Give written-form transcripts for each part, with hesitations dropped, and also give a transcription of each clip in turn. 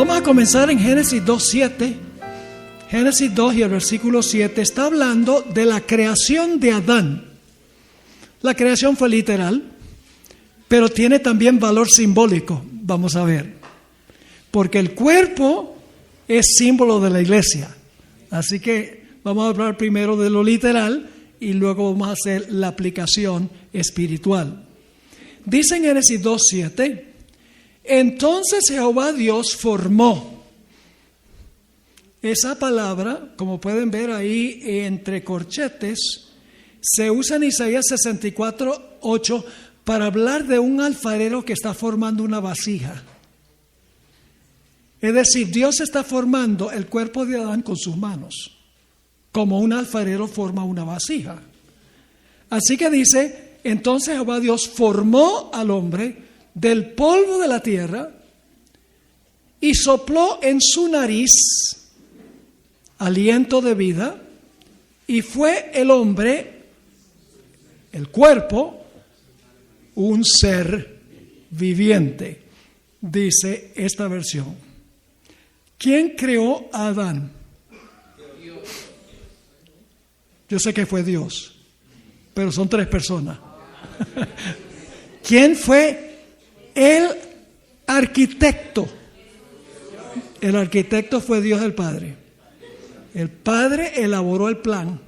Vamos a comenzar en Génesis 2:7. Génesis 2 y el versículo 7 está hablando de la creación de Adán. La creación fue literal, pero tiene también valor simbólico. Vamos a ver. Porque el cuerpo es símbolo de la iglesia. Así que vamos a hablar primero de lo literal y luego vamos a hacer la aplicación espiritual. Dice en Génesis 2:7, entonces Jehová Dios formó. Esa palabra, como pueden ver ahí entre corchetes, se usa en Isaías 64:8 para hablar de un alfarero que está formando una vasija. Es decir, Dios está formando el cuerpo de Adán con sus manos, como un alfarero forma una vasija. Así que dice, entonces Jehová Dios formó al hombre del polvo de la tierra y sopló en su nariz aliento de vida, y fue el hombre, el cuerpo, un ser viviente, dice esta versión. ¿Quién creó a Adán? Yo sé que fue Dios, pero son tres personas. ¿Quién fue el arquitecto? El arquitecto fue Dios el Padre. El Padre elaboró el plan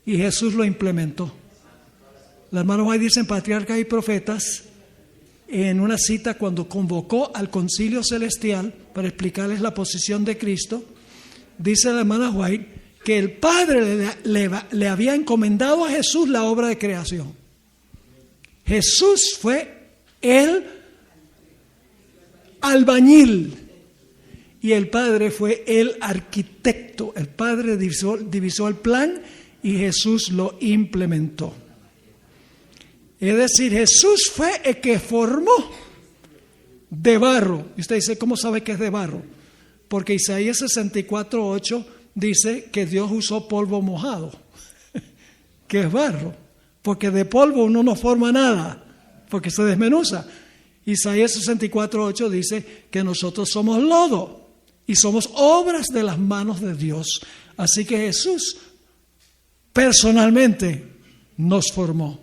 y Jesús lo implementó. Los hermanos White dicen patriarcas y profetas en una cita cuando convocó al concilio celestial para explicarles la posición de Cristo. Dice la hermana White que el Padre le había encomendado a Jesús la obra de creación. Jesús fue el albañil y el Padre fue el arquitecto. El Padre divisó el plan y Jesús lo implementó. Es decir, Jesús fue el que formó de barro. Y usted dice, ¿cómo sabe que es de barro? Porque Isaías 64:8 dice que Dios usó polvo mojado, que es barro. Porque de polvo uno no forma nada, porque se desmenuza. Isaías 64:8 dice que nosotros somos lodo y somos obras de las manos de Dios. Así que Jesús personalmente nos formó.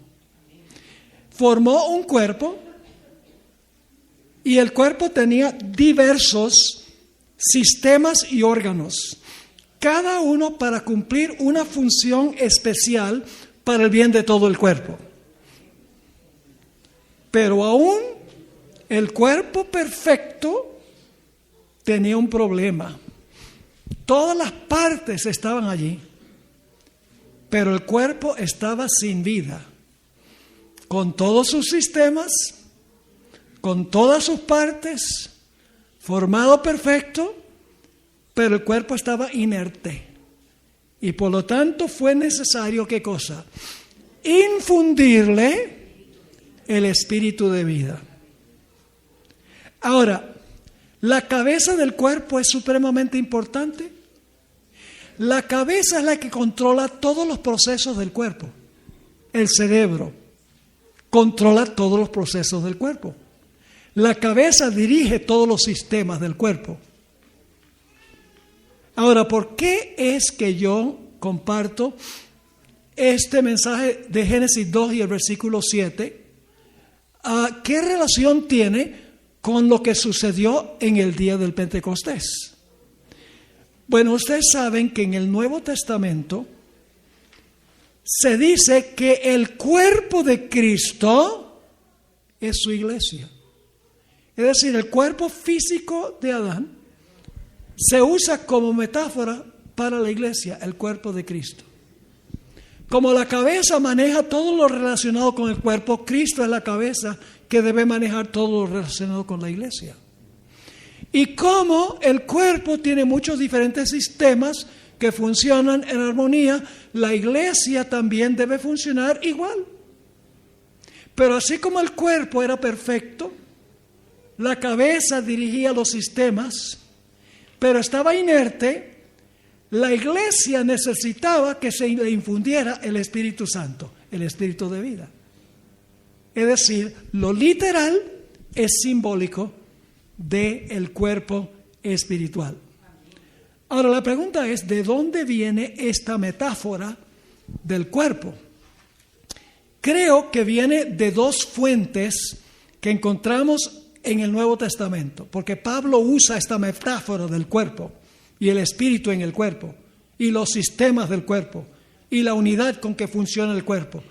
Formó un cuerpo y el cuerpo tenía diversos sistemas y órganos, cada uno para cumplir una función especial para el bien de todo el cuerpo. Pero aún el cuerpo perfecto tenía un problema. Todas las partes estaban allí, pero el cuerpo estaba sin vida, con todos sus sistemas, con todas sus partes, formado perfecto, pero el cuerpo estaba inerte. Y por lo tanto fue necesario, ¿qué cosa? Infundirle el espíritu de vida. Ahora, la cabeza del cuerpo es supremamente importante. La cabeza es la que controla todos los procesos del cuerpo. El cerebro controla todos los procesos del cuerpo. La cabeza dirige todos los sistemas del cuerpo. Ahora, ¿por qué es que yo comparto este mensaje de Génesis 2 y el versículo 7? ¿Qué relación tiene con lo que sucedió en el día del Pentecostés? Bueno, ustedes saben que en el Nuevo Testamento se dice que el cuerpo de Cristo es su iglesia. Es decir, el cuerpo físico de Adán se usa como metáfora para la iglesia, el cuerpo de Cristo. Como la cabeza maneja todo lo relacionado con el cuerpo, Cristo es la cabeza que debe manejar todo lo relacionado con la iglesia. Y como el cuerpo tiene muchos diferentes sistemas que funcionan en armonía, la iglesia también debe funcionar igual. Pero así como el cuerpo era perfecto, la cabeza dirigía los sistemas, pero estaba inerte, la iglesia necesitaba que se le infundiera el Espíritu Santo, el Espíritu de vida. Es decir, lo literal es simbólico del cuerpo espiritual. Ahora la pregunta es, ¿de dónde viene esta metáfora del cuerpo? Creo que viene de dos fuentes que encontramos en el Nuevo Testamento, porque Pablo usa esta metáfora del cuerpo y el espíritu en el cuerpo y los sistemas del cuerpo y la unidad con que funciona el cuerpo.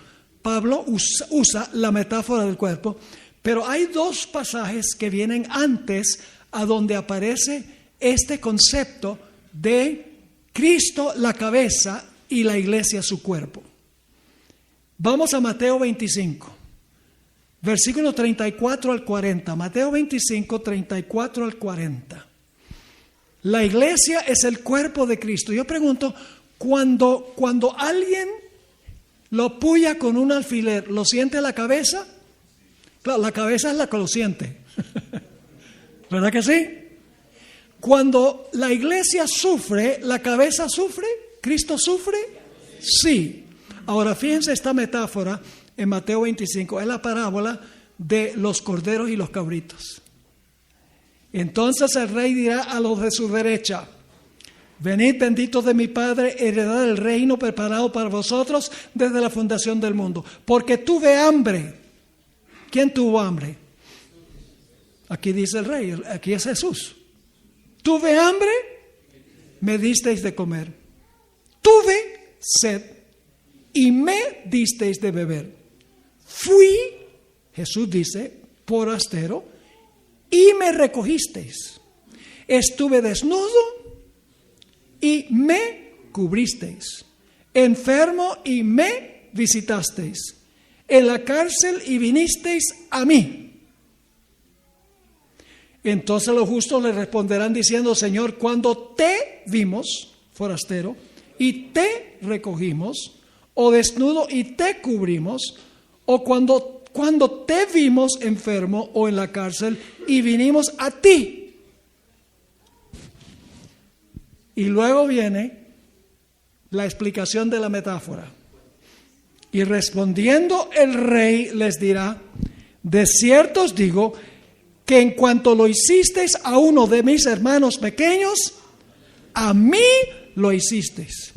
Pablo usa la metáfora del cuerpo, pero hay dos pasajes que vienen antes a donde aparece este concepto de Cristo la cabeza y la iglesia su cuerpo. Vamos a Mateo 25, versículo 34 al 40. Mateo 25, 34 al 40. La iglesia es el cuerpo de Cristo. Yo pregunto, cuando alguien lo puya con un alfiler, ¿lo siente la cabeza? Claro, la cabeza es la que lo siente. ¿Verdad que sí? Cuando la iglesia sufre, ¿la cabeza sufre? ¿Cristo sufre? Sí. Ahora, fíjense esta metáfora en Mateo 25. Es la parábola de los corderos y los cabritos. Entonces el rey dirá a los de su derecha: venid benditos de mi Padre, heredad el reino preparado para vosotros desde la fundación del mundo. Porque tuve hambre. ¿Quién tuvo hambre? Aquí dice el rey, aquí es Jesús. Tuve hambre, me disteis de comer. Tuve sed y me disteis de beber. Fui, Jesús dice, forastero y me recogisteis. Estuve desnudo y me cubristeis. Enfermo y me visitasteis. En la cárcel y vinisteis a mí. Entonces los justos le responderán diciendo: Señor, cuando te vimos, forastero, y te recogimos, o desnudo y te cubrimos, o cuando te vimos enfermo o en la cárcel y vinimos a ti. Y luego viene la explicación de la metáfora. Y respondiendo el rey les dirá: de cierto os digo que en cuanto lo hicisteis a uno de mis hermanos pequeños, a mí lo hicisteis.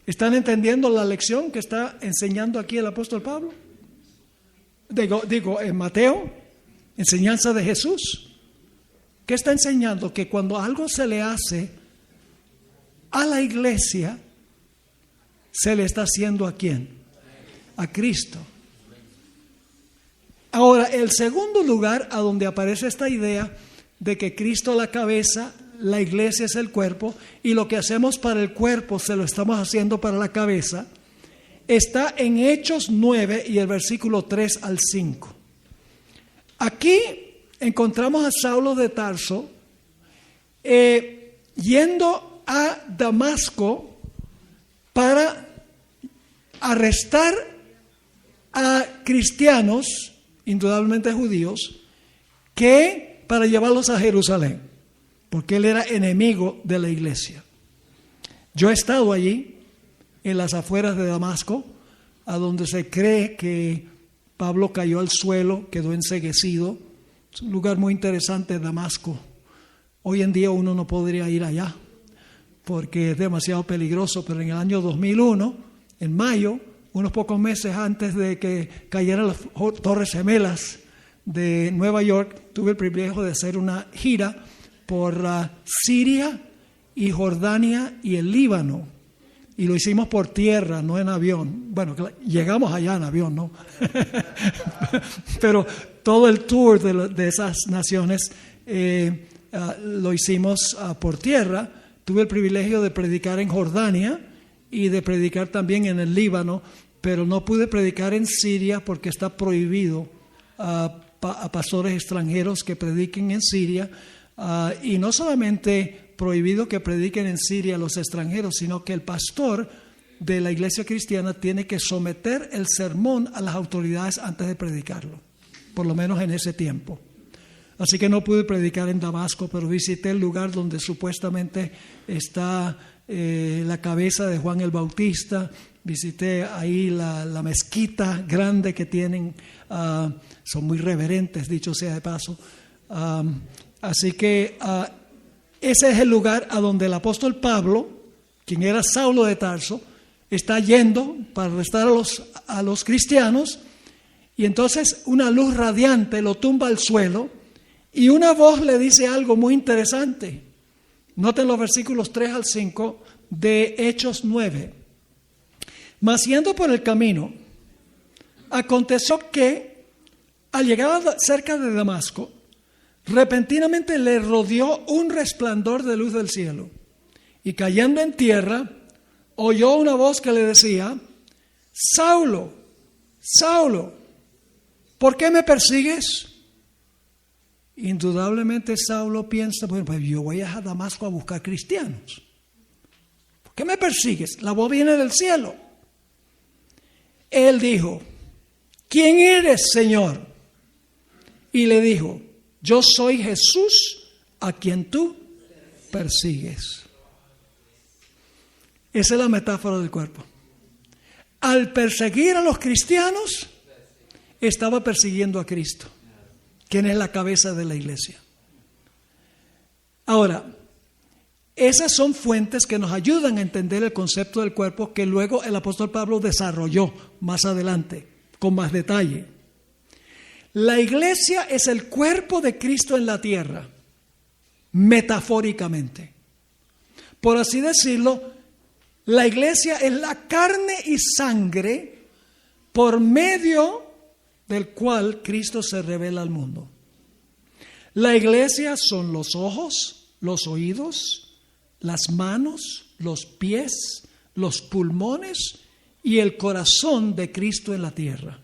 ¿Están entendiendo la lección que está enseñando aquí el apóstol Pablo? Digo, en Mateo, enseñanza de Jesús. ¿Qué está enseñando? Que cuando algo se le hace a la iglesia, se le está haciendo ¿a quién? A Cristo. Ahora, el segundo lugar a donde aparece esta idea de que Cristo es la cabeza, la iglesia es el cuerpo, y lo que hacemos para el cuerpo se lo estamos haciendo para la cabeza, está en Hechos 9 y el versículo 3 al 5. Aquí encontramos a Saulo de Tarso yendo a Damasco para arrestar a cristianos, indudablemente judíos, que para llevarlos a Jerusalén, porque él era enemigo de la iglesia. Yo he estado allí, en las afueras de Damasco, a donde se cree que Pablo cayó al suelo, quedó enceguecido. Es un lugar muy interesante, Damasco. Hoy en día uno no podría ir allá, porque es demasiado peligroso, pero en el año 2001, en mayo, unos pocos meses antes de que cayeran las Torres Gemelas de Nueva York, tuve el privilegio de hacer una gira por Siria y Jordania y el Líbano. Y lo hicimos por tierra, no en avión. Bueno, llegamos allá en avión, ¿no? Pero todo el tour de esas naciones lo hicimos por tierra. Tuve el privilegio de predicar en Jordania y de predicar también en el Líbano, pero no pude predicar en Siria porque está prohibido a pastores extranjeros que prediquen en Siria, y no solamente prohibido que prediquen en Siria los extranjeros, sino que el pastor de la iglesia cristiana tiene que someter el sermón a las autoridades antes de predicarlo, por lo menos en ese tiempo. Así que no pude predicar en Damasco, pero visité el lugar donde supuestamente está la cabeza de Juan el Bautista. Visité ahí la mezquita grande que tienen, son muy reverentes, dicho sea de paso. Así que ese es el lugar a donde el apóstol Pablo, quien era Saulo de Tarso, está yendo para arrestar a los cristianos. Y entonces una luz radiante lo tumba al suelo y una voz le dice algo muy interesante. Noten los versículos 3 al 5 de Hechos 9. Mas yendo por el camino, aconteció que al llegar cerca de Damasco, repentinamente le rodeó un resplandor de luz del cielo. Y cayendo en tierra, oyó una voz que le decía: Saulo, Saulo, ¿por qué me persigues? Indudablemente Saulo piensa: bueno, pues yo voy a Damasco a buscar cristianos. ¿Por qué me persigues? La voz viene del cielo. Él dijo: ¿quién eres, Señor? Y le dijo: yo soy Jesús a quien tú persigues. Esa es la metáfora del cuerpo. Al perseguir a los cristianos, estaba persiguiendo a Cristo, quien es la cabeza de la iglesia. Ahora, esas son fuentes que nos ayudan a entender el concepto del cuerpo que luego el apóstol Pablo desarrolló más adelante, con más detalle. La iglesia es el cuerpo de Cristo en la tierra, metafóricamente. Por así decirlo, la iglesia es la carne y sangre por medio del cual Cristo se revela al mundo. La iglesia son los ojos, los oídos, las manos, los pies, los pulmones y el corazón de Cristo en la tierra.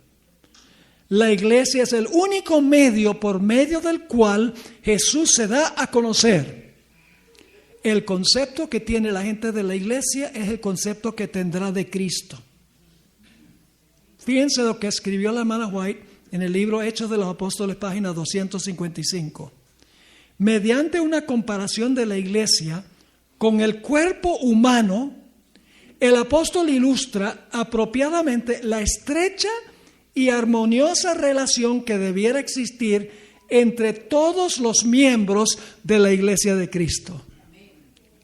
La iglesia es el único medio por medio del cual Jesús se da a conocer. El concepto que tiene la gente de la iglesia es el concepto que tendrá de Cristo. Fíjense lo que escribió la hermana White en el libro Hechos de los Apóstoles, página 255. Mediante una comparación de la iglesia con el cuerpo humano, el apóstol ilustra apropiadamente la estrecha y armoniosa relación que debiera existir entre todos los miembros de la iglesia de Cristo.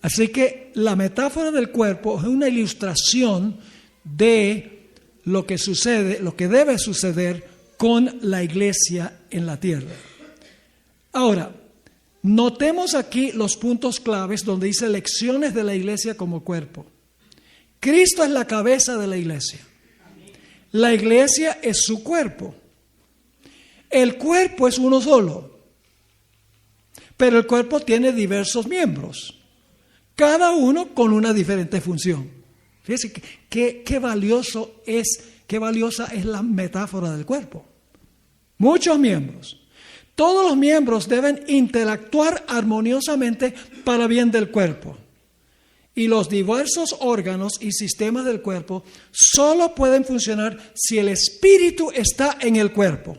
Así que la metáfora del cuerpo es una ilustración de lo que sucede, lo que debe suceder con la iglesia en la tierra. Ahora, notemos aquí los puntos claves donde dice lecciones de la iglesia como cuerpo. Cristo es la cabeza de la iglesia. La iglesia es su cuerpo. El cuerpo es uno solo, pero el cuerpo tiene diversos miembros, cada uno con una diferente función. Fíjense qué valiosa es la metáfora del cuerpo. Muchos miembros. Todos los miembros deben interactuar armoniosamente para bien del cuerpo. Y los diversos órganos y sistemas del cuerpo solo pueden funcionar si el espíritu está en el cuerpo.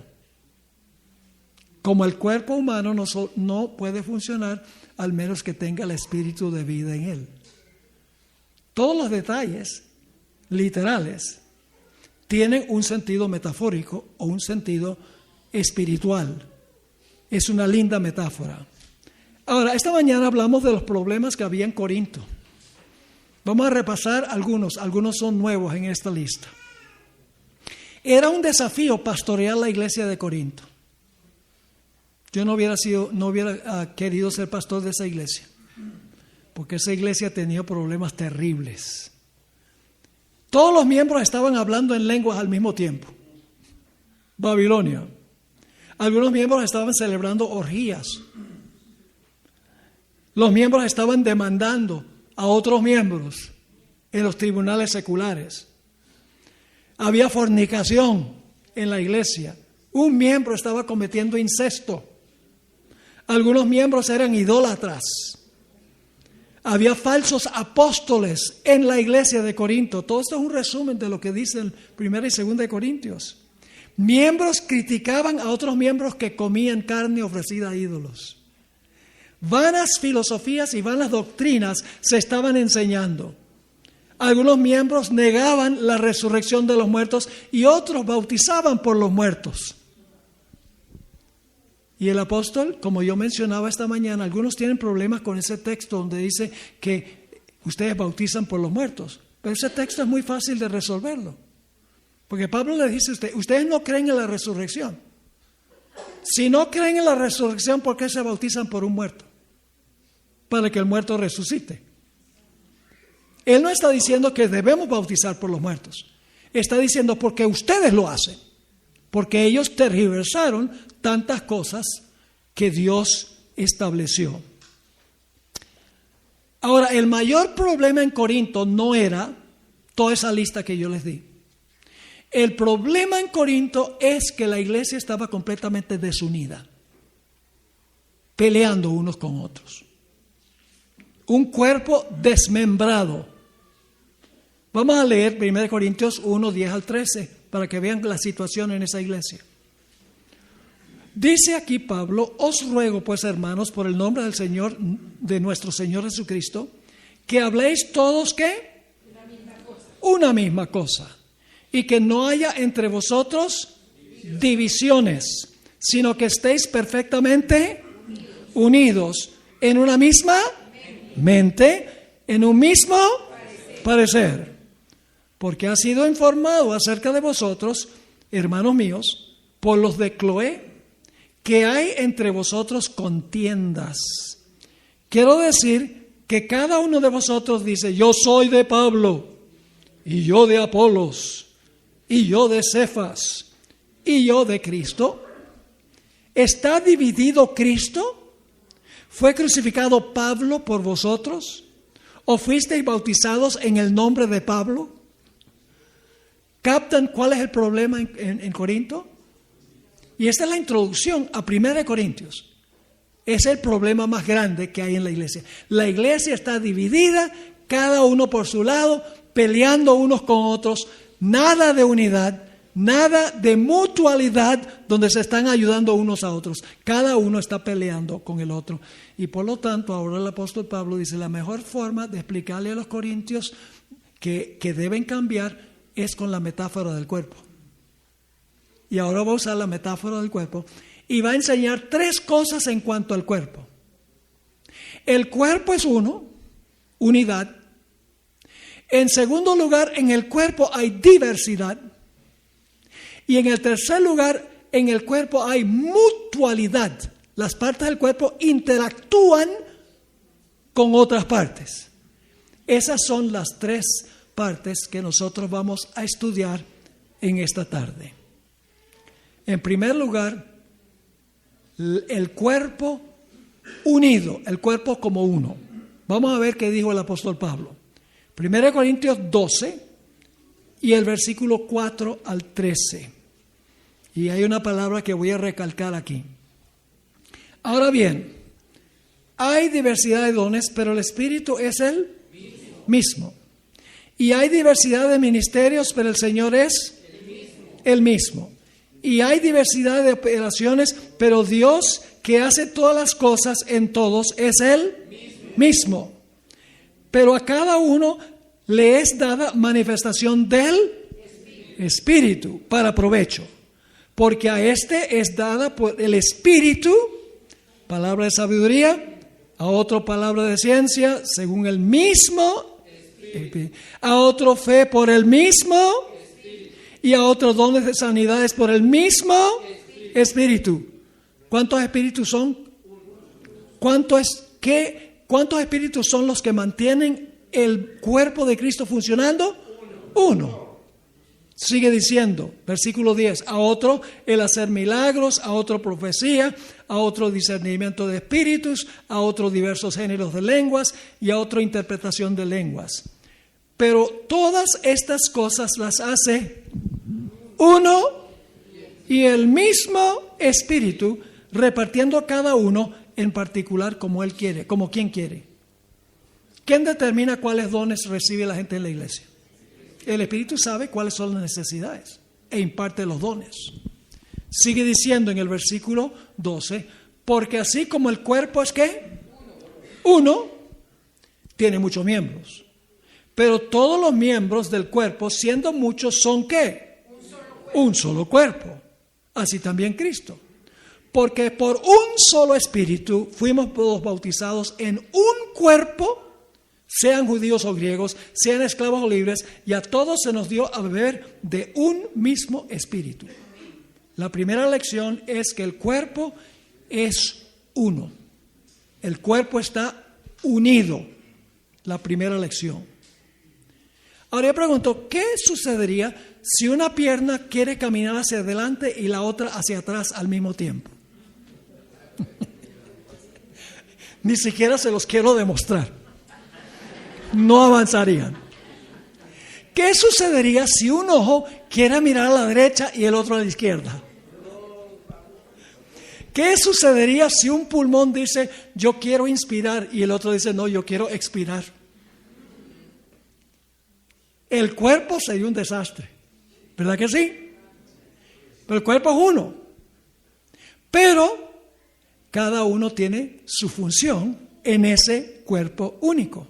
Como el cuerpo humano no puede funcionar al menos que tenga el espíritu de vida en él. Todos los detalles literales tienen un sentido metafórico o un sentido espiritual. Es una linda metáfora. Ahora, esta mañana hablamos de los problemas que había en Corinto. Vamos a repasar algunos son nuevos en esta lista. Era un desafío pastorear la iglesia de Corinto. Yo no hubiera querido ser pastor de esa iglesia, porque esa iglesia tenía problemas terribles. Todos los miembros estaban hablando en lenguas al mismo tiempo. Babilonia. Algunos miembros estaban celebrando orgías. Los miembros estaban demandando a otros miembros en los tribunales seculares. Había fornicación en la iglesia. Un miembro estaba cometiendo incesto. Algunos miembros eran idólatras. Había falsos apóstoles en la iglesia de Corinto. Todo esto es un resumen de lo que dicen 1 y 2 de Corintios. Miembros criticaban a otros miembros que comían carne ofrecida a ídolos. Vanas filosofías y vanas doctrinas se estaban enseñando. Algunos miembros negaban la resurrección de los muertos y otros bautizaban por los muertos. Y el apóstol, como yo mencionaba esta mañana, algunos tienen problemas con ese texto donde dice que ustedes bautizan por los muertos. Pero ese texto es muy fácil de resolverlo. Porque Pablo le dice a ustedes no creen en la resurrección. Si no creen en la resurrección, ¿por qué se bautizan por un muerto? Para que el muerto resucite. Él no está diciendo que debemos bautizar por los muertos. Está diciendo porque ustedes lo hacen. Porque ellos tergiversaron tantas cosas que Dios estableció. Ahora, el mayor problema en Corinto no era toda esa lista que yo les di. El problema en Corinto es que la iglesia estaba completamente desunida, peleando unos con otros. Un cuerpo desmembrado. Vamos a leer 1 Corintios 1, 10 al 13, para que vean la situación en esa iglesia. Dice aquí Pablo: os ruego pues, hermanos, por el nombre del Señor, de nuestro Señor Jesucristo, que habléis todos, ¿qué? Una misma cosa. Y que no haya entre vosotros divisiones, sino que estéis perfectamente unidos en una misma mente, en un mismo parecer. Porque ha sido informado acerca de vosotros, hermanos míos, por los de Cloé, que hay entre vosotros contiendas. Quiero decir que cada uno de vosotros dice: yo soy de Pablo, y yo de Apolos, y yo de Cefas, y yo de Cristo. ¿Está dividido Cristo? ¿Fue crucificado Pablo por vosotros? ¿O fuisteis bautizados en el nombre de Pablo? ¿Captan cuál es el problema en Corinto? Y esta es la introducción a 1 Corintios. Es el problema más grande que hay en la iglesia. La iglesia está dividida, cada uno por su lado, peleando unos con otros. Nada de unidad, nada de mutualidad donde se están ayudando unos a otros. Cada uno está peleando con el otro. Y por lo tanto, ahora el apóstol Pablo dice: la mejor forma de explicarle a los corintios que deben cambiar es con la metáfora del cuerpo. Y ahora va a usar la metáfora del cuerpo y va a enseñar 3 cosas en cuanto al cuerpo. El cuerpo es uno, unidad. En segundo lugar, en el cuerpo hay diversidad. Y en el tercer lugar, en el cuerpo hay mutualidad. Las partes del cuerpo interactúan con otras partes. Esas son las 3 partes que nosotros vamos a estudiar en esta tarde. En primer lugar, el cuerpo unido, el cuerpo como uno. Vamos a ver qué dijo el apóstol Pablo. 1 Corintios 12 y el versículo 4 al 13. Y hay una palabra que voy a recalcar aquí. Ahora bien, hay diversidad de dones, pero el Espíritu es el mismo. Y hay diversidad de ministerios, pero el Señor es el mismo. Y hay diversidad de operaciones, pero Dios, que hace todas las cosas en todos, es el mismo. Pero a cada uno le es dada manifestación del Espíritu para provecho. Porque a este es dada por el Espíritu, palabra de sabiduría, a otro palabra de ciencia, según el mismo Espíritu, a otro fe por el mismo y a otros dones de sanidades por el mismo Espíritu. ¿Cuántos espíritus son? ¿Cuántos espíritus son los que mantienen el cuerpo de Cristo funcionando? Uno. Sigue diciendo, versículo 10, a otro el hacer milagros, a otro profecía, a otro discernimiento de espíritus, a otro diversos géneros de lenguas y a otro interpretación de lenguas. Pero todas estas cosas las hace uno y el mismo Espíritu, repartiendo a cada uno en particular como Él quiere, como quien quiere. ¿Quién determina cuáles dones recibe la gente en la iglesia? El Espíritu sabe cuáles son las necesidades e imparte los dones. Sigue diciendo en el versículo 12, porque así como el cuerpo es ¿qué? Uno, tiene muchos miembros. Pero todos los miembros del cuerpo, siendo muchos, son ¿qué? Un solo cuerpo. Así también Cristo. porque por un solo espíritu fuimos todos bautizados en un cuerpo, sean judíos o griegos, sean esclavos o libres, y a todos se nos dio a beber de un mismo espíritu. La primera lección es que el cuerpo es uno. El cuerpo está unido. La primera lección. Ahora yo pregunto, ¿qué sucedería si una pierna quiere caminar hacia adelante y la otra hacia atrás al mismo tiempo? Ni siquiera se los quiero demostrar. No avanzarían. ¿Qué sucedería si un ojo quiere mirar a la derecha y el otro a la izquierda? ¿Qué sucedería si un pulmón dice, yo quiero inspirar, y el otro dice, no, yo quiero expirar? El cuerpo sería un desastre, ¿verdad que sí? Pero el cuerpo es uno. Pero cada uno tiene su función en ese cuerpo único.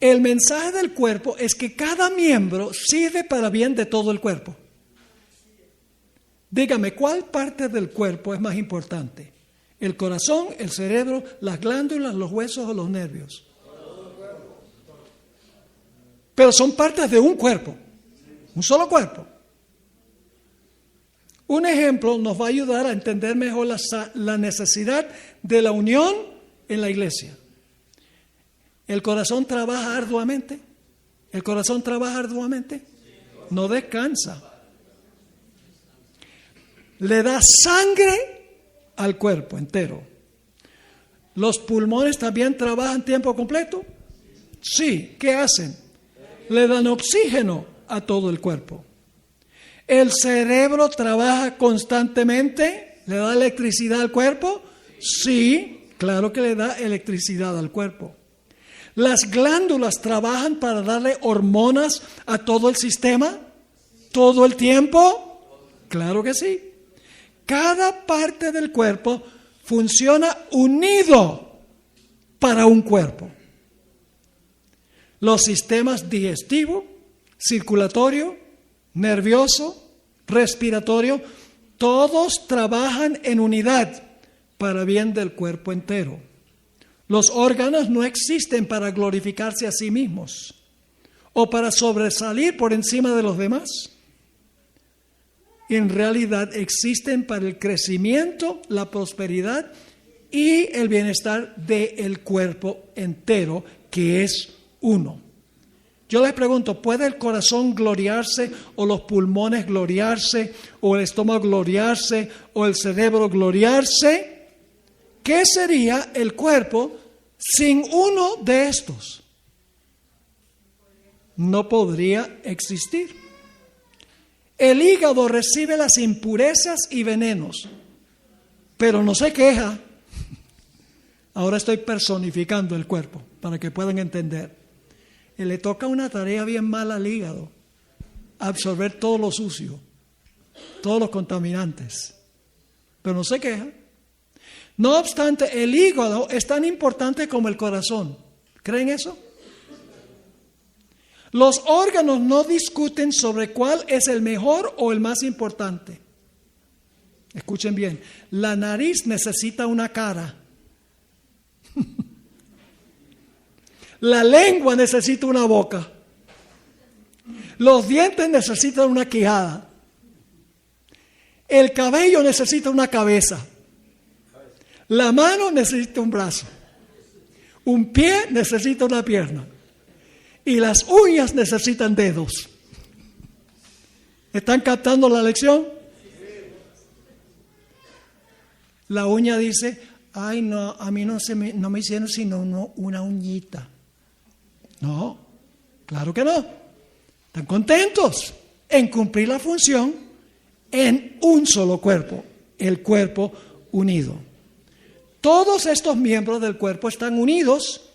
El mensaje del cuerpo es que cada miembro sirve para bien de todo el cuerpo. Dígame, ¿cuál parte del cuerpo es más importante? ¿El corazón, el cerebro, las glándulas, los huesos o los nervios? Pero son partes de un cuerpo, un solo cuerpo. Un ejemplo nos va a ayudar a entender mejor la necesidad de la unión en la iglesia. ¿El corazón trabaja arduamente? ¿El corazón trabaja arduamente? No descansa. Le da sangre al cuerpo entero. ¿Los pulmones también trabajan tiempo completo? Sí. ¿Qué hacen? Le dan oxígeno a todo el cuerpo. ¿El cerebro trabaja constantemente? ¿Le da electricidad al cuerpo? Sí, claro que le da electricidad al cuerpo. ¿Las glándulas trabajan para darle hormonas a todo el sistema? ¿Todo el tiempo? Claro que sí. Cada parte del cuerpo funciona unido para un cuerpo. Los sistemas digestivo, circulatorio, nervioso, respiratorio, todos trabajan en unidad para bien del cuerpo entero. Los órganos no existen para glorificarse a sí mismos o para sobresalir por encima de los demás. En realidad existen para el crecimiento, la prosperidad y el bienestar del cuerpo entero, que es uno. Yo les pregunto, ¿puede el corazón gloriarse o los pulmones gloriarse o el estómago gloriarse o el cerebro gloriarse? ¿Qué sería el cuerpo sin uno de estos? No podría existir. El hígado recibe las impurezas y venenos, pero no se queja. Ahora estoy personificando el cuerpo para que puedan entender. Le toca una tarea bien mala al hígado, absorber todo lo sucio, todos los contaminantes, pero no se queja. No obstante, el hígado es tan importante como el corazón. ¿Creen eso? Los órganos no discuten sobre cuál es el mejor o el más importante. Escuchen bien, la nariz necesita una cara. La lengua necesita una boca. Los dientes necesitan una quijada. El cabello necesita una cabeza. La mano necesita un brazo. Un pie necesita una pierna. Y las uñas necesitan dedos. ¿Están captando la lección? La uña dice, ay no, a mí no me hicieron sino una uñita. No, claro que no. Están contentos en cumplir la función en un solo cuerpo, el cuerpo unido. Todos estos miembros del cuerpo están unidos,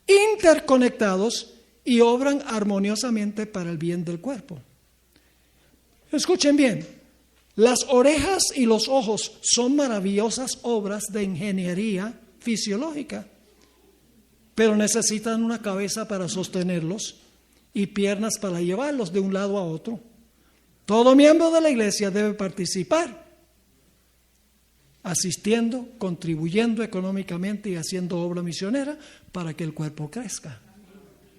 interconectados y obran armoniosamente para el bien del cuerpo. Escuchen bien, las orejas y los ojos son maravillosas obras de ingeniería fisiológica, pero necesitan una cabeza para sostenerlos y piernas para llevarlos de un lado a otro. Todo miembro de la iglesia debe participar asistiendo, contribuyendo económicamente y haciendo obra misionera para que el cuerpo crezca.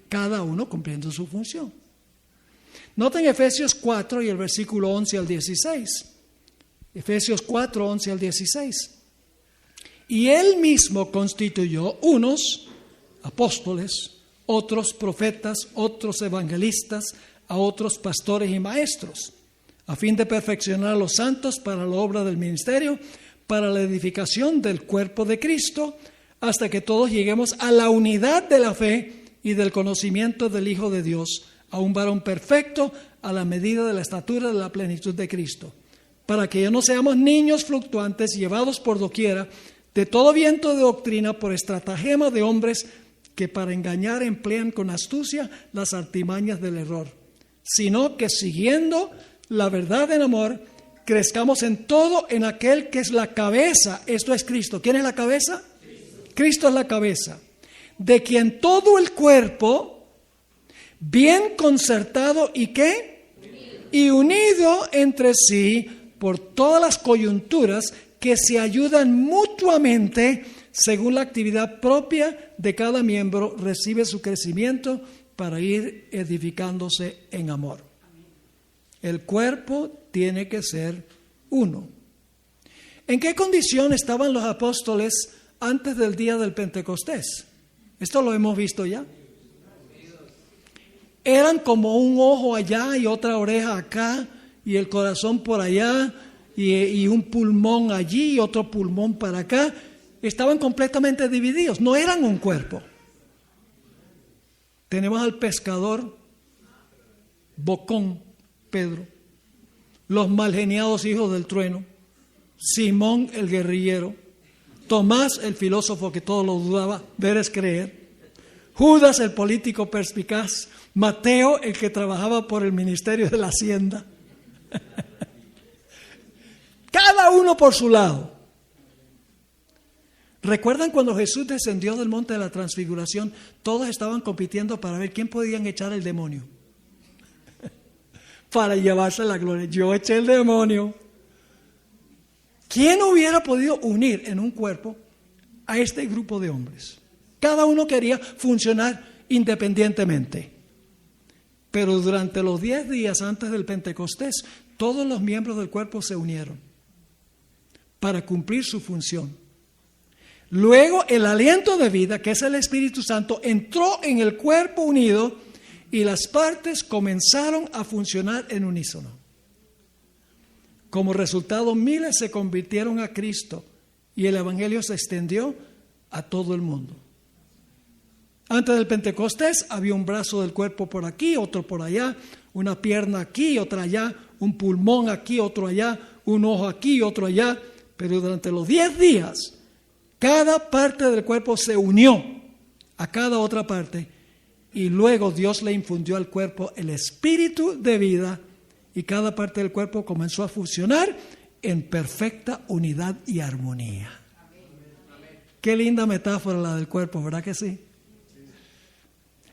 Cada uno cumpliendo su función. Noten Efesios 4 y el versículo 11 al 16. Efesios 4, 11 al 16. Y Él mismo constituyó unos apóstoles, otros profetas, otros evangelistas, a otros pastores y maestros, a fin de perfeccionar a los santos para la obra del ministerio, para la edificación del cuerpo de Cristo, hasta que todos lleguemos a la unidad de la fe y del conocimiento del Hijo de Dios, a un varón perfecto, a la medida de la estatura de la plenitud de Cristo, para que ya no seamos niños fluctuantes, llevados por doquiera, de todo viento de doctrina, por estratagema de hombres que para engañar emplean con astucia las artimañas del error, sino que siguiendo la verdad en amor, crezcamos en todo en aquel que es la cabeza, esto es Cristo. ¿Quién es la cabeza? Cristo es la cabeza, de quien todo el cuerpo, bien concertado y ¿qué? Y unido entre sí por todas las coyunturas que se ayudan mutuamente según la actividad propia de cada miembro, recibe su crecimiento para ir edificándose en amor. El cuerpo tiene que ser uno. ¿En qué condición estaban los apóstoles antes del día del Pentecostés? Esto lo hemos visto ya. Eran como un ojo allá y otra oreja acá y el corazón por allá y un pulmón allí y otro pulmón para acá. Estaban completamente divididos, no eran un cuerpo. Tenemos al pescador bocón Pedro, los malgeniados hijos del trueno, Simón el guerrillero, Tomás el filósofo que todo lo dudaba, ver es creer, Judas el político perspicaz, Mateo el que trabajaba por el ministerio de la hacienda. Cada uno por su lado. ¿Recuerdan cuando Jesús descendió del monte de la transfiguración? Todos estaban compitiendo para ver quién podían echar el demonio. Para llevarse la gloria. Yo eché el demonio. ¿Quién hubiera podido unir en un cuerpo a este grupo de hombres? Cada uno quería funcionar independientemente. Pero durante los 10 días antes del Pentecostés, todos los miembros del cuerpo se unieron para cumplir su función. Luego el aliento de vida, que es el Espíritu Santo, entró en el cuerpo unido y las partes comenzaron a funcionar en unísono. Como resultado, miles se convirtieron a Cristo y el Evangelio se extendió a todo el mundo. Antes del Pentecostés había un brazo del cuerpo por aquí, otro por allá, una pierna aquí, otra allá, un pulmón aquí, otro allá, un ojo aquí, otro allá. Pero durante los 10 días, cada parte del cuerpo se unió a cada otra parte y luego Dios le infundió al cuerpo el espíritu de vida y cada parte del cuerpo comenzó a funcionar en perfecta unidad y armonía. Qué linda metáfora la del cuerpo, ¿verdad que sí?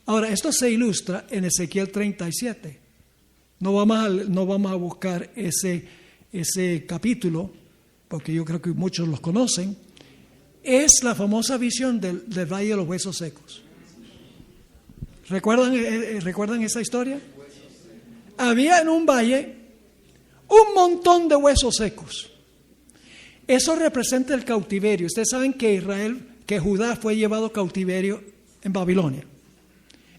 Ahora, esto se ilustra en Ezequiel 37. No vamos a buscar ese capítulo, porque yo creo que muchos los conocen. Es la famosa visión del Valle de los Huesos Secos. ¿Recuerdan esa historia? Había en un valle un montón de huesos secos. Eso representa el cautiverio. Ustedes saben que Judá fue llevado cautiverio en Babilonia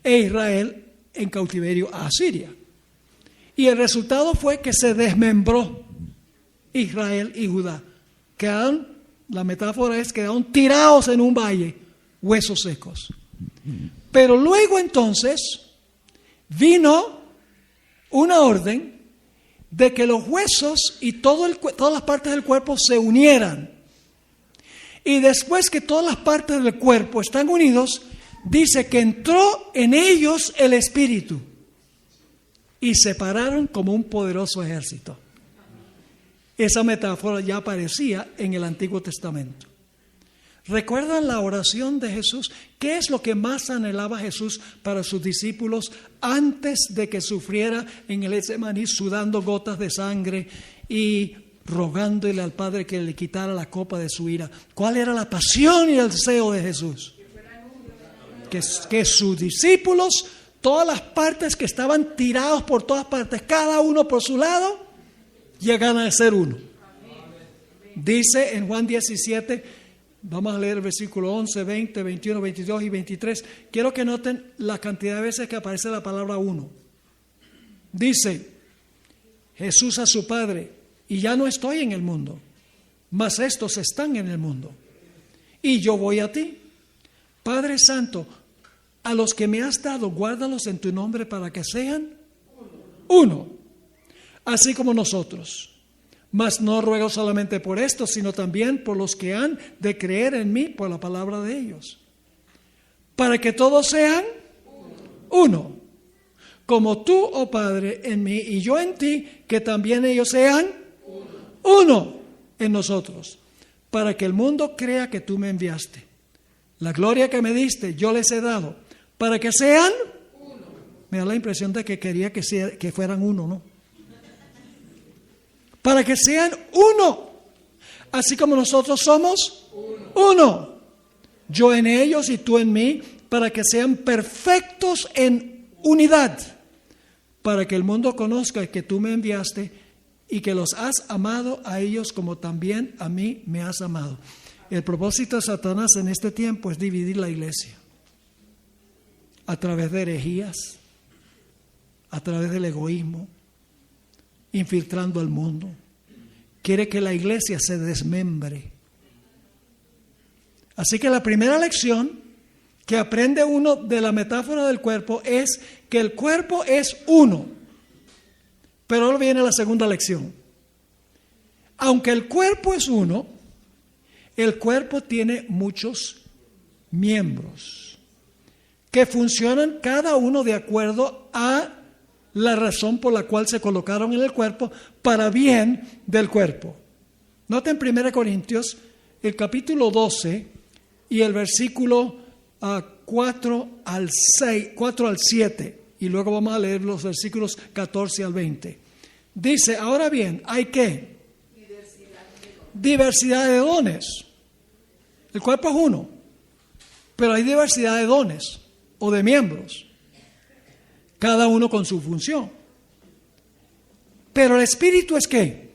e Israel en cautiverio a Asiria. Y el resultado fue que se desmembró Israel y Judá. La metáfora es que quedaron tirados en un valle, huesos secos. Pero luego entonces vino una orden de que los huesos y todas las partes del cuerpo se unieran. Y después que todas las partes del cuerpo están unidos, dice que entró en ellos el Espíritu y se pararon como un poderoso ejército. Esa metáfora ya aparecía en el Antiguo Testamento. ¿Recuerdan la oración de Jesús? ¿Qué es lo que más anhelaba Jesús para sus discípulos antes de que sufriera en el Getsemaní sudando gotas de sangre y rogándole al Padre que le quitara la copa de su ira. ¿Cuál era la pasión y el deseo de Jesús? Que sus discípulos, todas las partes que estaban tirados por todas partes, cada uno por su lado, llegan a ser uno. Dice en Juan 17, vamos a leer el versículo 11, 20, 21, 22 y 23. Quiero que noten la cantidad de veces que aparece la palabra uno. Dice Jesús a su Padre: y ya no estoy en el mundo, mas estos están en el mundo, y yo voy a ti. Padre Santo, a los que me has dado, guárdalos en tu nombre para que sean uno, así como nosotros. Mas no ruego solamente por esto, sino también por los que han de creer en mí por la palabra de ellos, para que todos sean uno, como tú, oh Padre, en mí y yo en ti, que también ellos sean uno en nosotros, para que el mundo crea que tú me enviaste. La gloria que me diste yo les he dado, para que sean uno. Me da la impresión de que quería que fueran uno, ¿no? Para que sean uno, así como nosotros somos uno. Yo en ellos y tú en mí, para que sean perfectos en unidad, para que el mundo conozca que tú me enviaste y que los has amado a ellos como también a mí me has amado. El propósito de Satanás en este tiempo es dividir la iglesia a través de herejías, a través del egoísmo, infiltrando al mundo. Quiere que la iglesia se desmembre. Así que la primera lección que aprende uno de la metáfora del cuerpo es que el cuerpo es uno. Pero ahora viene la segunda lección. Aunque el cuerpo es uno, el cuerpo tiene muchos miembros que funcionan cada uno de acuerdo a la razón por la cual se colocaron en el cuerpo para bien del cuerpo. Noten 1 Corintios, el capítulo 12 y el versículo 4 al 7, y luego vamos a leer los versículos 14 al 20. Dice, ahora bien, ¿hay qué? Diversidad de dones. El cuerpo es uno, pero hay diversidad de dones o de miembros, cada uno con su función. Pero el espíritu es ¿qué?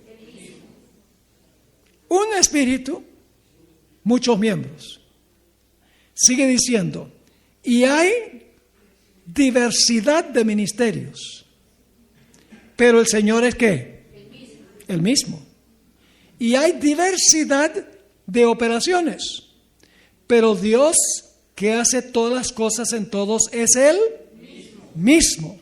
Un espíritu, muchos miembros. Sigue diciendo, y hay diversidad de ministerios, pero el Señor es ¿qué? El mismo. Y hay diversidad de operaciones, pero Dios que hace todas las cosas en todos es Él mismo.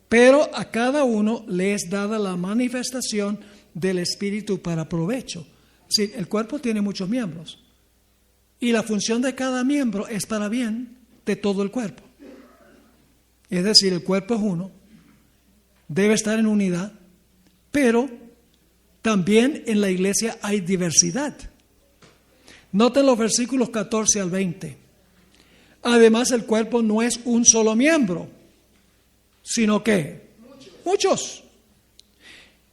Pero a cada uno le es dada la manifestación del Espíritu para provecho. Sí, el cuerpo tiene muchos miembros y la función de cada miembro es para bien de todo el cuerpo. Es decir, el cuerpo es uno, debe estar en unidad, pero también en la iglesia hay diversidad. Noten los versículos 14 al 20. Además, el cuerpo no es un solo miembro, sino que muchos.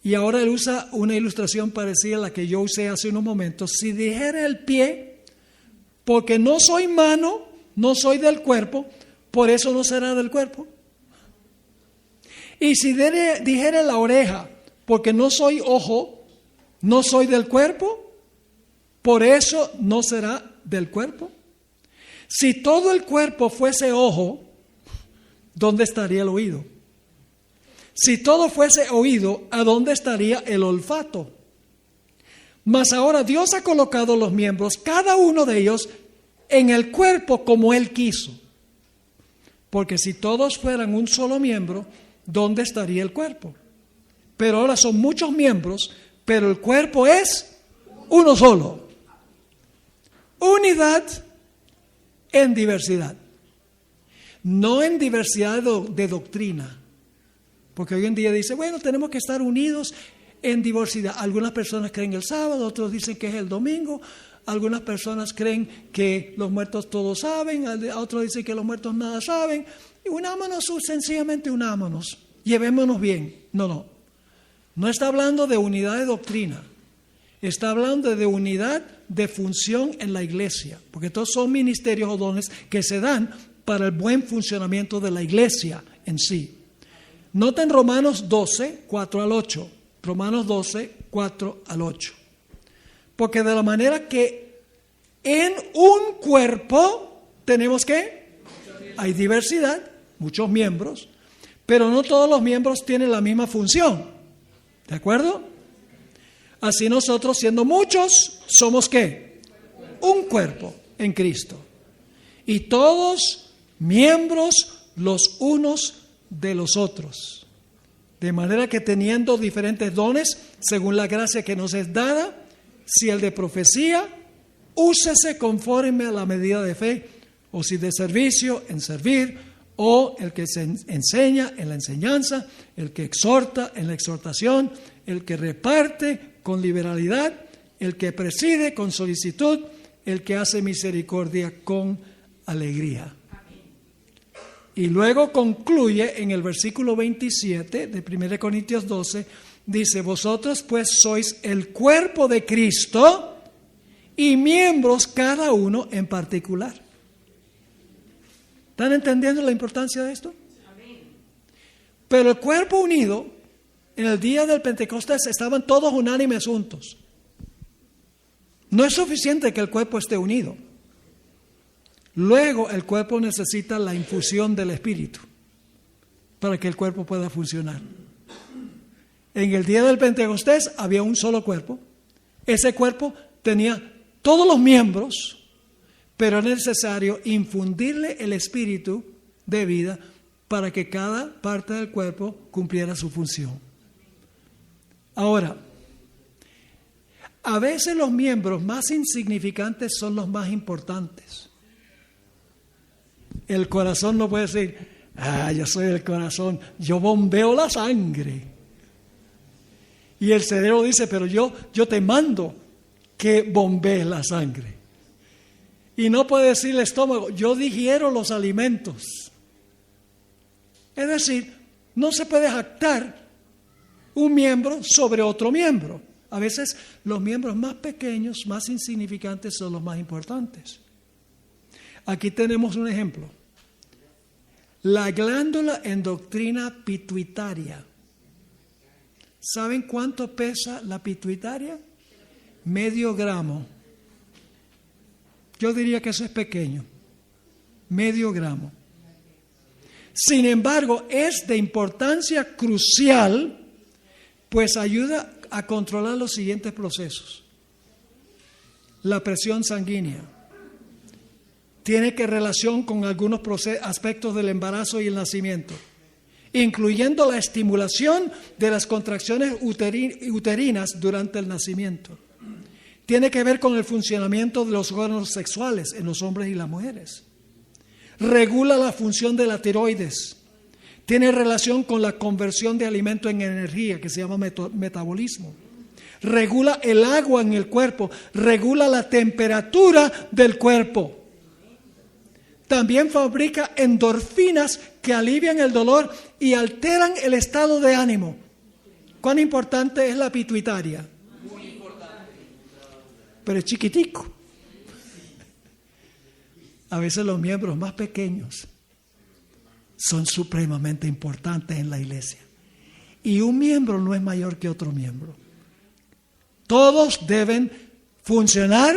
Y ahora él usa una ilustración parecida a la que yo usé hace unos momentos. Si dijera el pie, porque no soy mano, no soy del cuerpo, por eso no será del cuerpo. Y si dijera la oreja, porque no soy ojo, no soy del cuerpo, por eso no será del cuerpo. Si todo el cuerpo fuese ojo, ¿dónde estaría el oído? Si todo fuese oído, ¿a dónde estaría el olfato? Mas ahora Dios ha colocado los miembros, cada uno de ellos, en el cuerpo como Él quiso. Porque si todos fueran un solo miembro, ¿dónde estaría el cuerpo? Pero ahora son muchos miembros, pero el cuerpo es uno solo. Unidad en diversidad. No en diversidad de doctrina. Porque hoy en día dice, bueno, tenemos que estar unidos en diversidad. Algunas personas creen el sábado, otros dicen que es el domingo. Algunas personas creen que los muertos todos saben, otros dicen que los muertos nada saben. Y unámonos, sencillamente unámonos. Llevémonos bien. No. No está hablando de unidad de doctrina, está hablando de unidad de función en la iglesia, porque todos son ministerios o dones que se dan para el buen funcionamiento de la iglesia en sí. Noten Romanos 12, 4 al 8. Romanos 12, 4 al 8. Porque de la manera que en un cuerpo tenemos que, hay diversidad, muchos miembros, pero no todos los miembros tienen la misma función. ¿De acuerdo? Así nosotros, siendo muchos, somos ¿qué? Un cuerpo en Cristo. Y todos miembros los unos de los otros. De manera que teniendo diferentes dones, según la gracia que nos es dada, si el de profecía, úsese conforme a la medida de fe, o si de servicio, en servir, o el que se enseña en la enseñanza, el que exhorta en la exhortación, el que reparte con liberalidad, el que preside con solicitud, el que hace misericordia con alegría. Y luego concluye en el versículo 27 de 1 Corintios 12, dice, vosotros pues sois el cuerpo de Cristo y miembros cada uno en particular. ¿Están entendiendo la importancia de esto? Pero el cuerpo unido, en el día del Pentecostés estaban todos unánimes juntos. No es suficiente que el cuerpo esté unido. Luego el cuerpo necesita la infusión del Espíritu para que el cuerpo pueda funcionar. En el día del Pentecostés había un solo cuerpo. Ese cuerpo tenía todos los miembros, pero es necesario infundirle el Espíritu de vida para que cada parte del cuerpo cumpliera su función. Ahora, a veces los miembros más insignificantes son los más importantes. El corazón no puede decir, yo soy el corazón, yo bombeo la sangre. Y el cerebro dice, pero yo te mando que bombees la sangre. Y no puede decir el estómago, yo digiero los alimentos. Es decir, no se puede jactar un miembro sobre otro miembro. A veces los miembros más pequeños, más insignificantes son los más importantes. Aquí tenemos un ejemplo. La glándula endocrina pituitaria. ¿Saben cuánto pesa la pituitaria? 0,5 gramo. Yo diría que eso es pequeño. 0,5 gramo. Sin embargo, es de importancia crucial, pues ayuda a controlar los siguientes procesos. La presión sanguínea. Tiene que relación con algunos aspectos del embarazo y el nacimiento, incluyendo la estimulación de las contracciones uterinas durante el nacimiento. Tiene que ver con el funcionamiento de los órganos sexuales en los hombres y las mujeres. Regula la función de la tiroides. Tiene relación con la conversión de alimento en energía, que se llama metabolismo. Regula el agua en el cuerpo. Regula la temperatura del cuerpo. También fabrica endorfinas que alivian el dolor y alteran el estado de ánimo. ¿Cuán importante es la pituitaria? Muy importante. Pero es chiquitico. A veces los miembros más pequeños son supremamente importantes en la iglesia. Y un miembro no es mayor que otro miembro. Todos deben funcionar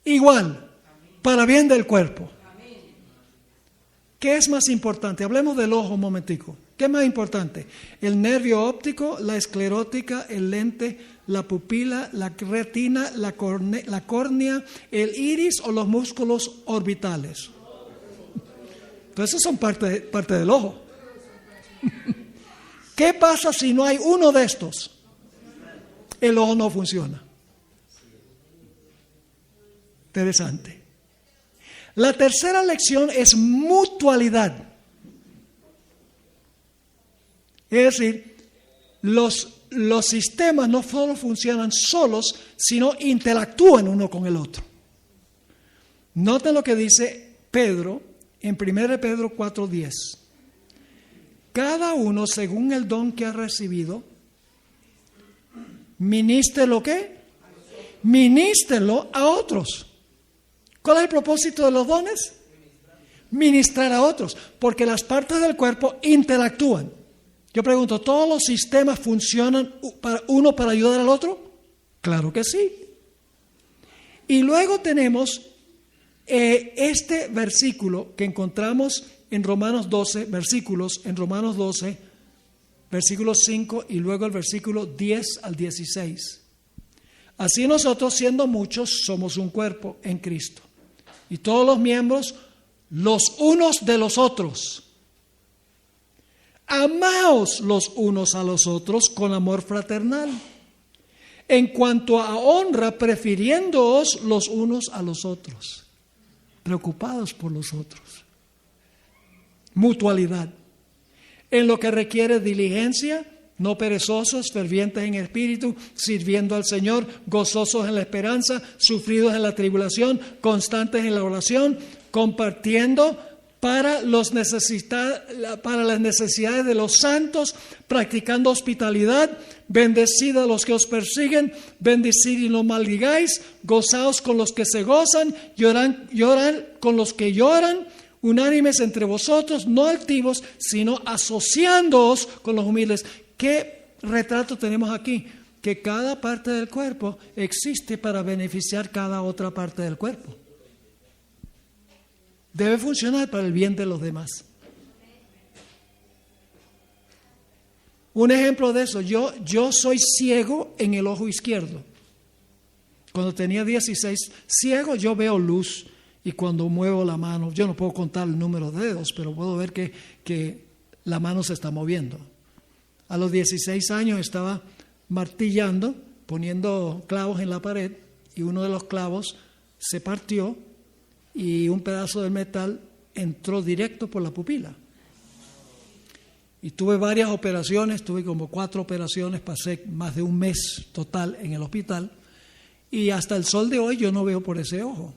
igual, para bien del cuerpo. ¿Qué es más importante? Hablemos del ojo un momentico. ¿Qué es más importante? El nervio óptico, la esclerótica, el lente, la pupila, la retina, la córnea, el iris o los músculos orbitales. Entonces, esos son parte del ojo. ¿Qué pasa si no hay uno de estos? El ojo no funciona. Interesante. La tercera lección es mutualidad. Es decir, los sistemas no solo funcionan solos, sino interactúan uno con el otro. Noten lo que dice Pedro en 1 Pedro 4:10. Cada uno, según el don que ha recibido, Ministrelo, ¿qué? Ministrelo a otros. ¿Cuál es el propósito de los dones? Ministrar a otros, porque las partes del cuerpo interactúan. Yo pregunto, ¿todos los sistemas funcionan uno para ayudar al otro? Claro que sí. Y luego tenemos este versículo que encontramos en Romanos 12, versículos versículos 5 y luego el versículo 10 al 16. Así nosotros, siendo muchos, somos un cuerpo en Cristo. Y todos los miembros, los unos de los otros. Amaos los unos a los otros con amor fraternal. En cuanto a honra, prefiriéndoos los unos a los otros. Preocupados por los otros. Mutualidad. En lo que requiere diligencia, no perezosos, fervientes en espíritu, sirviendo al Señor, gozosos en la esperanza, sufridos en la tribulación, constantes en la oración, compartiendo para las necesidades de los santos, practicando hospitalidad, bendecid a los que os persiguen, bendecid y no maldigáis, gozaos con los que se gozan, llorad con los que lloran, unánimes entre vosotros, no altivos, sino asociándoos con los humildes. ¿Qué retrato tenemos aquí? Que cada parte del cuerpo existe para beneficiar cada otra parte del cuerpo. Debe funcionar para el bien de los demás. Un ejemplo de eso, yo soy ciego en el ojo izquierdo. Cuando tenía 16, ciego, yo veo luz. Y cuando muevo la mano, yo no puedo contar el número de dedos, pero puedo ver que la mano se está moviendo. A los 16 años estaba martillando, poniendo clavos en la pared, y uno de los clavos se partió y un pedazo de metal entró directo por la pupila. Y tuve varias operaciones, tuve como 4 operaciones, pasé más de un mes total en el hospital, y hasta el sol de hoy yo no veo por ese ojo.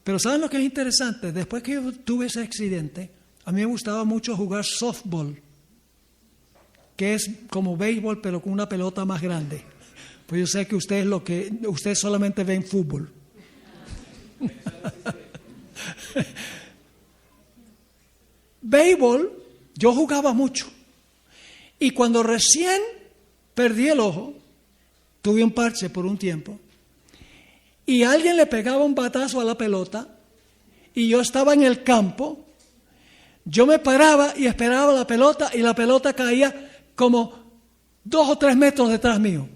Pero ¿saben lo que es interesante? Después que yo tuve ese accidente, a mí me gustaba mucho jugar softball, que es como béisbol pero con una pelota más grande. Pues yo sé que ustedes solamente ven fútbol. Béisbol, yo jugaba mucho. Y cuando recién perdí el ojo, tuve un parche por un tiempo, y alguien le pegaba un batazo a la pelota, y yo estaba en el campo, yo me paraba y esperaba la pelota, y la pelota caía como 2 o 3 metros detrás mío.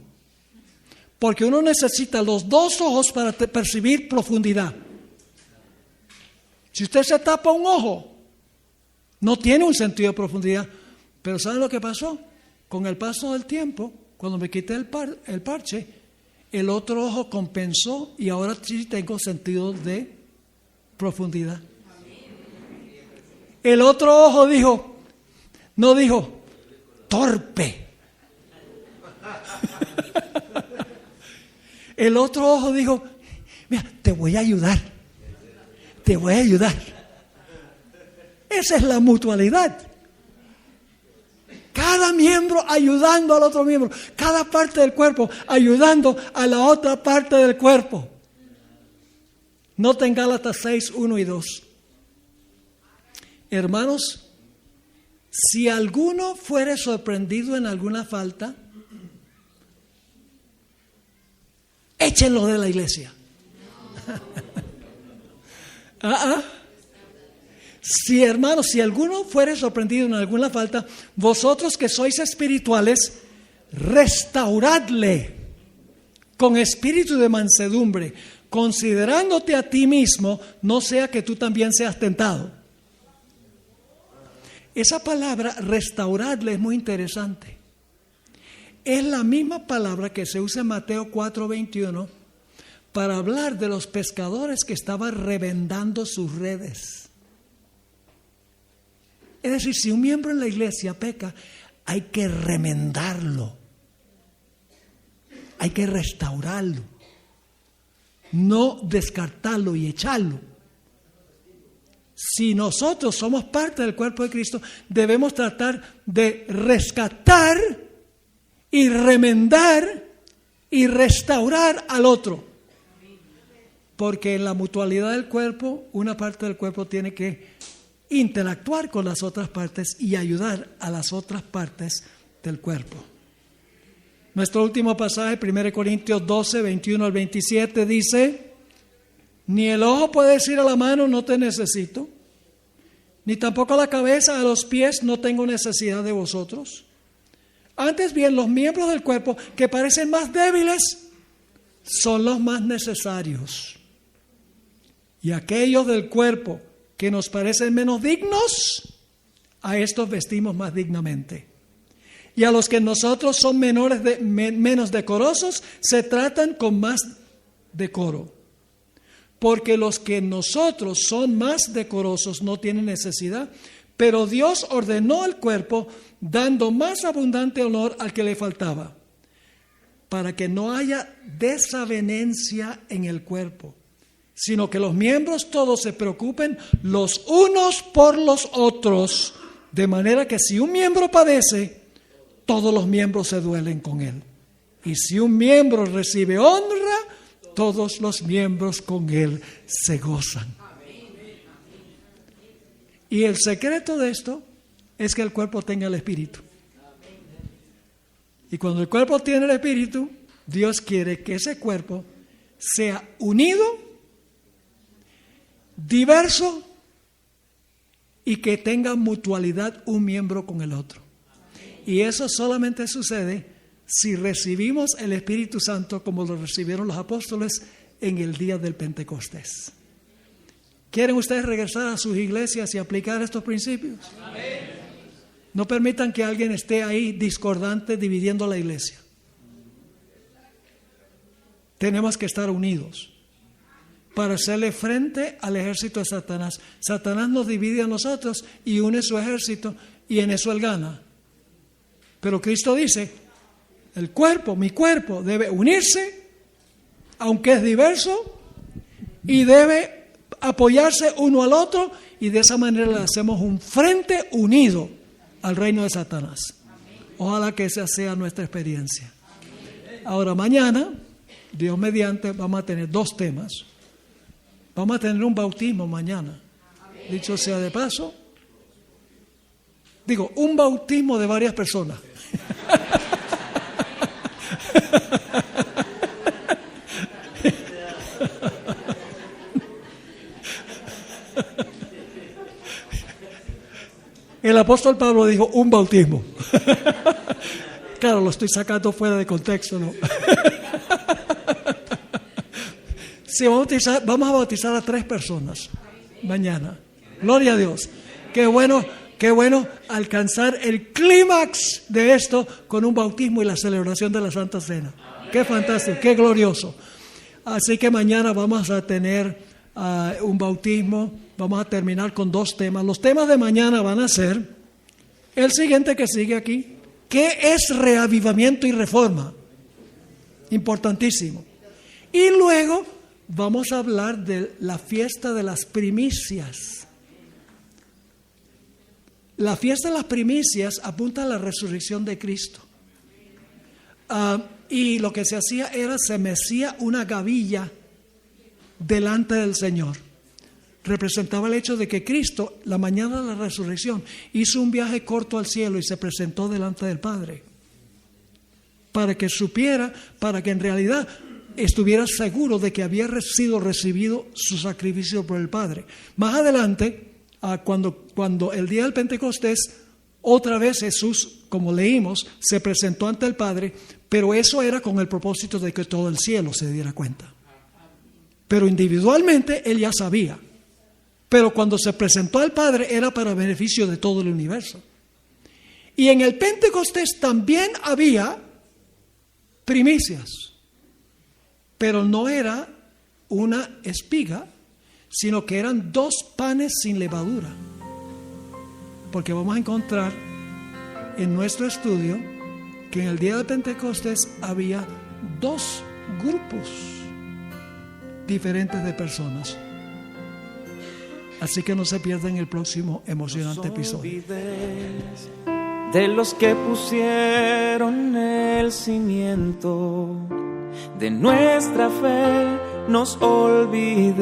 Porque uno necesita los 2 ojos para percibir profundidad. Si usted se tapa un ojo, no tiene un sentido de profundidad. Pero ¿saben lo que pasó? Con el paso del tiempo, cuando me quité el parche, el otro ojo compensó y ahora sí tengo sentido de profundidad. El otro ojo no dijo, torpe. El otro ojo dijo, mira, te voy a ayudar. Esa es la mutualidad. Cada miembro ayudando al otro miembro. Cada parte del cuerpo ayudando a la otra parte del cuerpo. Noten Gálatas 6, 1 y 2. Hermanos, si alguno fuere sorprendido en alguna falta, échenlo de la iglesia. Si, hermanos, si alguno fuere sorprendido en alguna falta, vosotros que sois espirituales, restauradle con espíritu de mansedumbre, considerándote a ti mismo, no sea que tú también seas tentado. Esa palabra restauradle es muy interesante. Es la misma palabra que se usa en Mateo 4:21 para hablar de los pescadores que estaban revendando sus redes. Es decir, si un miembro en la iglesia peca, hay que remendarlo, hay que restaurarlo, no descartarlo y echarlo. Si nosotros somos parte del cuerpo de Cristo, debemos tratar de rescatar y remendar y restaurar al otro. Porque en la mutualidad del cuerpo, una parte del cuerpo tiene que interactuar con las otras partes y ayudar a las otras partes del cuerpo. Nuestro último pasaje, 1 Corintios 12, 21 al 27, dice: ni el ojo puede decir a la mano, no te necesito, ni tampoco la cabeza a los pies, no tengo necesidad de vosotros. Antes bien, los miembros del cuerpo que parecen más débiles son los más necesarios. Y aquellos del cuerpo que nos parecen menos dignos, a estos vestimos más dignamente. Y a los que nosotros son menos decorosos, se tratan con más decoro. Porque los que nosotros son más decorosos no tienen necesidad, pero Dios ordenó el cuerpo dando más abundante honor al que le faltaba, para que no haya desavenencia en el cuerpo, sino que los miembros todos se preocupen los unos por los otros, de manera que si un miembro padece, todos los miembros se duelen con él. Y si un miembro recibe honra, todos los miembros con él se gozan. Y el secreto de esto es que el cuerpo tenga el espíritu. Y cuando el cuerpo tiene el espíritu, Dios quiere que ese cuerpo sea unido, diverso y que tenga mutualidad un miembro con el otro. Y eso solamente sucede si recibimos el Espíritu Santo como lo recibieron los apóstoles en el día del Pentecostés. ¿Quieren ustedes regresar a sus iglesias y aplicar estos principios? Amén. No permitan que alguien esté ahí discordante dividiendo la iglesia. Tenemos que estar unidos para hacerle frente al ejército de Satanás. Satanás nos divide a nosotros y une su ejército y en eso él gana. Pero Cristo dice, el cuerpo, mi cuerpo, debe unirse, aunque es diverso, y debe apoyarse uno al otro, y de esa manera le hacemos un frente unido al reino de Satanás. Ojalá que esa sea nuestra experiencia. Ahora mañana, Dios mediante, vamos a tener 2 temas. Vamos a tener un bautismo mañana. Dicho sea de paso, digo, un bautismo de varias personas. El apóstol Pablo dijo un bautismo. Claro, lo estoy sacando fuera de contexto, ¿no? Sí, vamos a bautizar a 3 personas mañana. Gloria a Dios. Qué bueno alcanzar el clímax de esto con un bautismo y la celebración de la Santa Cena. Qué fantástico, qué glorioso. Así que mañana vamos a tener un bautismo. Vamos a terminar con 2 temas. Los temas de mañana van a ser el siguiente que sigue aquí. ¿Qué es reavivamiento y reforma? Importantísimo. Y luego vamos a hablar de la fiesta de las primicias. La fiesta de las primicias apunta a la resurrección de Cristo. Y lo que se hacía era, se mecía una gavilla delante del Señor. Representaba el hecho de que Cristo, la mañana de la resurrección, hizo un viaje corto al cielo y se presentó delante del Padre. Para que supiera, para que en realidad estuviera seguro de que había sido recibido su sacrificio por el Padre. Más adelante, cuando el día del Pentecostés, otra vez Jesús, como leímos, se presentó ante el Padre, pero eso era con el propósito de que todo el cielo se diera cuenta. Pero individualmente él ya sabía. Pero cuando se presentó al Padre era para beneficio de todo el universo. Y en el Pentecostés también había primicias, pero no era una espiga, sino que eran 2 panes sin levadura. Porque vamos a encontrar en nuestro estudio que en el día de Pentecostés había 2 grupos diferentes de personas. Así que no se pierdan el próximo emocionante episodio. de los que pusieron el cimiento de nuestra fe nos olvidé.